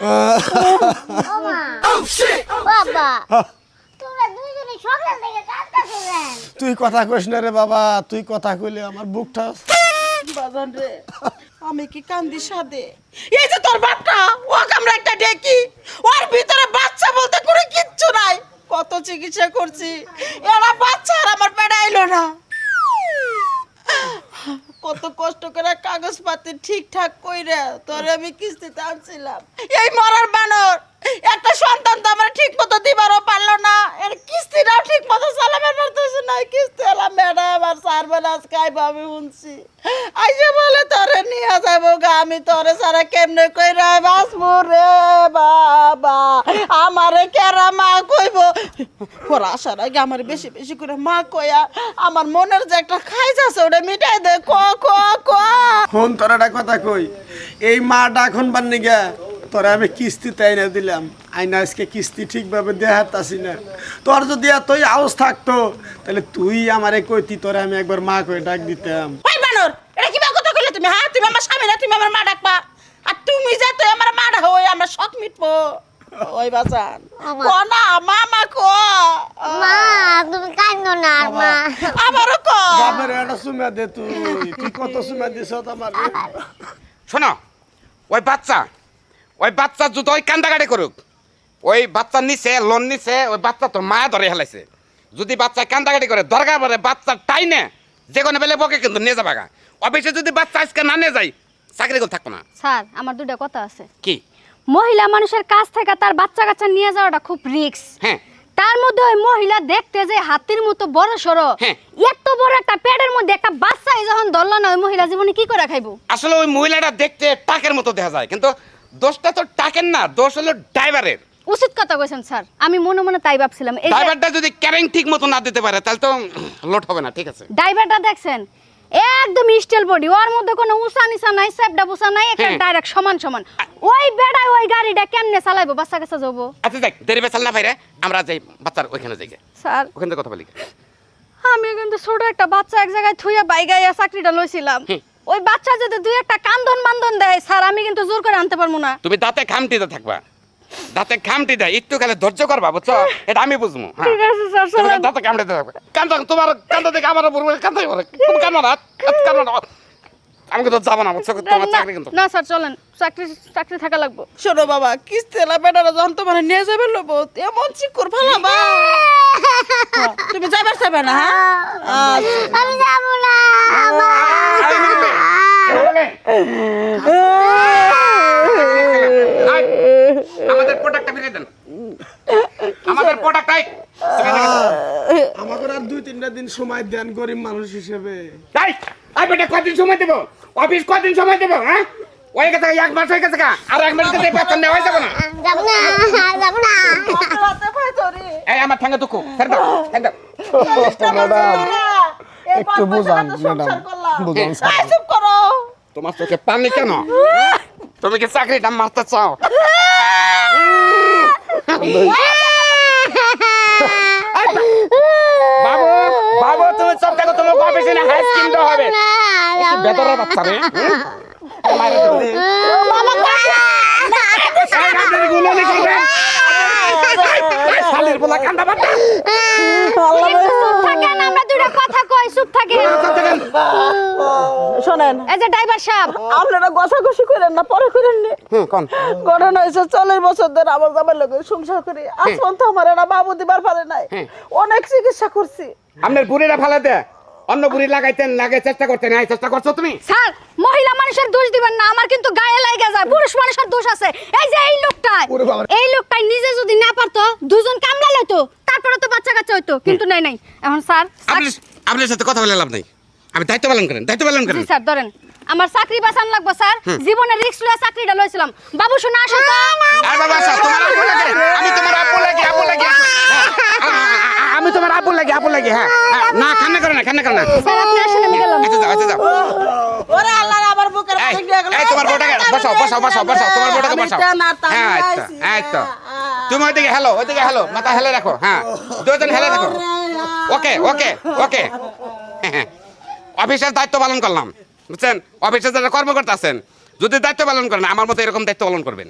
ওমা বাবা তোমরা দুইজনে সকাল থেকে কাঁদতাছিলেন। তুই কথা কইস না রে বাবা, তুই কথা কইলে আমার বুকটা বাজান রে আমি কি কান্দি সাদে? এই যে তোর বাপটা ও আমরা একটা ডেকি ওর ভিতরে বাচ্চা বলতে কোনো কিচ্ছু নাই। কত চিকিৎসা করছি এরা বাচ্চা আর আমার পেটে আইলো না। কত কষ্ট করে কাগজপাতি ঠিকঠাক কইরা তোরে আমি কিস্তিতে আনছিলাম। এই মরার বানর একটা সন্তান তো আমার ঠিক মতো দিবারও পারলো না, এর কিস্তিটাও ঠিক মতো চালাবার পারতেছে না। কিস্তি এলাম ম্যাডাম আর চার বেলা আজকে আইব আমি শুনছি আইসে বলে তোরে নিয়ে যাবো গা। আমি তোরে সারা কেমনে কইরা বাঁচবো রে বাবা, আমারে কেরা মা কইব ওরা আসার আগে আমার বেশি বেশি করে মা কয়া আমার মনের যে একটা খাইজ আছে ওটা মিটাই দে। ক ক ক ফোন তোর একটা কথা কই, এই মাটা এখন বান্নি গা তোরা আমি কিস্তিতে আইনা দিলাম, আইনা আজকে কিস্তি ঠিকভাবে দেখাতাছি না। তোর যদি এতই আওয়াজ থাকতো তাহলে তুই আমারে কইতি, তোরা আমি একবার মা কয়ে ডাক দিতাম। ওই বানর এটা কি কথা কইলে তুমি? হ্যাঁ তুমি আমার স্বামী না, তুমি আমার মা ডাকবা, আর তুমি যা তুই আমার মা ডাকো আমরা শখ মিটবো। ওই বাজান আমা। ক না মামা ক মা তুমি কাঁদো না আর মা। আমারও ক বাবার একটা সুমা দে, তুই কত সুমা দিছ আমার। শোনো, ওই বাচ্চা যদি ওই কান্দাকাটি করুক, ওই বাচ্চার নিচে লোন নিচে ওই বাচ্চা তো মায়া ধরে হেলাইছে। যদি বাচ্চা কান্দাকাটি করে দরকার পড়ে বাচ্চার টাইনে যে কোনো বেলে বকে কিন্তু নিয়ে যাবা গা। অফিসে যদি বাচ্চা আজকে না নিয়ে যায় চাকরি করে থাকবো না। স্যার আমার দুটো কথা আছে। কি? মহিলা মানুষের কাছ থেকে তার বাচ্চা কাচ্চা নিয়ে যাওয়াটা খুব রিস্ক। হ্যাঁ তার মধ্যে ওই মহিলা দেখতে যে হাতির মতো বড় সড়ো, হ্যাঁ। এত বড় একটা পেটের মধ্যে একটা বাচ্চা যখন ধরলো না, ওই মহিলা জীবনে কি করে খাইবো? আসলে ওই মহিলাটা দেখতে টাকের মতো দেখা যায়, কিন্তু দোষটা তো টাকের না, দোষ হলো ড্রাইভারের। উচিত কথা কইছেন স্যার, আমি মনে মনে তাই ভাবছিলাম। এই যে ড্রাইভারটা যদি ক্যারিং ঠিক মতো না দিতে পারে তাহলে তো লোড হবে না। ঠিক আছে, ড্রাইভারটা দেখছেন একদম স্টিল বডি, ওর মধ্যে কোনো উঁচা নিচা নাই, সেপডা বুসা নাই, একটা হ্যাঁ। ডাইরেক্ট সমান সমান। ওই বেড়ায় ওই গাড়িটা কেমনে চালাইবো? বাচ্চা কাচ্চা যাবো? আচ্ছা দেখ দেরি বেচাল না ভাইরে, আমরা যাই বাচ্চার ওইখানে যাই, স্যার ওখান থেকে কথা বলি। আমি কিন্তু ছোট একটা বাচ্চা এক জায়গায় থুইয়া বাইগাইয়া চাকরিটা লইছিলাম। হুম। ওই বাচ্চা যদি দুই একটা কান্দন বান্দন দেয় স্যার, আমি কিন্তু জোর করে আনতে পারবো না। তুমি দাঁতে খামটিতে থাকবা, দাঁতে খামটি দেয় একটু খালি ধৈর্য করবা, বুঝছো? এটা আমি বুঝবো। হ্যাঁ। ঠিক আছে স্যার, তুমি চলেন। দাঁতে খামটিতে থাকবে। কান্দন তোমার কান্দা দেখে আমার উপর কান্দাই পড়ে। তুমি কান্দো না, কান্দো না। আমি কিন্তু যাবো না, বুঝছো? তোমার চাকরি কিন্তু না স্যার চলেন, চাকরি থাকা লাগবো। শোনো বাবা, কিস্তি এলা বেটারা যখন তোমার নিয়ে যাবে লোবো এমন চিকুর ফালাবা তুমি যাবার চাইবে না। হ্যাঁ আমি যাবো না মা। আমাদের প্রোডাক্টটা ফিরে দেন, আমাদের প্রোডাক্টটাই। আমাকে আর 2-3টা দিন সময় দেন গরিব মানুষ হিসেবে। তাই আই বেটা কতদিন সময় দেবো? অফিস কতদিন সময় দেবো? হ্যাঁ ওই গেছে এক মাস হয়ে গেছে, আর এক মাস দিতে বেতন নেওয়া যাবে না। যাবো না যাবো না। হাতে পায়ে ধরে এই আমার ঠ্যাঙ্গে দুঃখ ছেড়ে দাও, ঠ্যাঙ্গে দাও। একটু বুঝান ম্যাডাম, বুঝান স্যার। চুপ করো। তোমার চোখে পানি কেন? তুমি কি চাকরিটা মারতে চাও? বাবু বাবু তুমি সব দেখো, তোমার অফিসে না হাই স্কিম দেওয়া হবে। বেতরের বাচ্চা রে, মাইরে দেবো। এই রাতের গুলোনি করবে। এই শালির বলা কান্দা বাচ্চা। চুপ থাকেন, আমরা দুটো কথা কই, চুপ থাকেন। শোনেন এই যে ড্রাইভার সাহেব, আপনারা ঘষাঘষি করেন না, পরে করেন নি। কোন ঘটনা হয়েছে 40 বছর ধরে আমার জামাই লোক সংসার করি, আজ পর্যন্ত আমার এরা বাবু দিবার পারে নাই। অনেক চিকিৎসা করছি। আপনার বুড়িরা ফালা দে, অন্য বুড়ি লাগাইতেন, লাগে চেষ্টা করতেন, এই চেষ্টা করছো তুমি? স্যার মহিলা মানুষের দোষ দিবেন না, আমার কিন্তু গায়ে লাগে যায়। পুরুষ মানুষের দোষ আছে। এই যে এই লোকটাই, এই লোকটাই নিজে যদি না পারতো দুজন কামলা লইতো, তারপরে তো বাচ্চা কাচ্চা হইতো, কিন্তু নাই নাই। এখন স্যার আপনার সাথে কথা বলে লাভ নাই, আমি দায়িত্ব পালন করেন, দায়িত্ব পালন করেন। জি স্যার ধরেন, আমার চাকরি বাঁচান লাগবো স্যার। জীবনে রিস্ক লয়ে চাকরিটা লইছিলাম। বাবু শোনা আসো তো। আরে বাবা আসো, তোমার আপু লাগে, আমি তোমার আপু লাগে, আপু লাগে। আমি তোমার আপু লাগে, আপু লাগে। হ্যাঁ না, কান্না করে না, কান্না করে না। স্যার আপনি আসেন, আমি গেলাম। আচ্ছা যাও, আচ্ছা যাও। ওরে আল্লাহ আমার বুকের এই, মাঝে দিয়ে গেল। এই তোমার বউটাকে বসাও, বসাও, বসাও, বসাও, তোমার বউটাকে বসাও। হ্যাঁ এই তো, এই তো। তুমি ওইদিকে হ্যালো, ওইদিকে হ্যালো, মাথা হেলে রাখো। হ্যাঁ দুজন হেলে রাখো। ওকে ওকে ওকে। অফিসের দায়িত্ব পালন করলাম, বুঝছেন? অফিসে যারা কর্মকর্তা আছেন যদি দায়িত্ব পালন করেন আমার মতো এরকম দায়িত্ব পালন করবেন।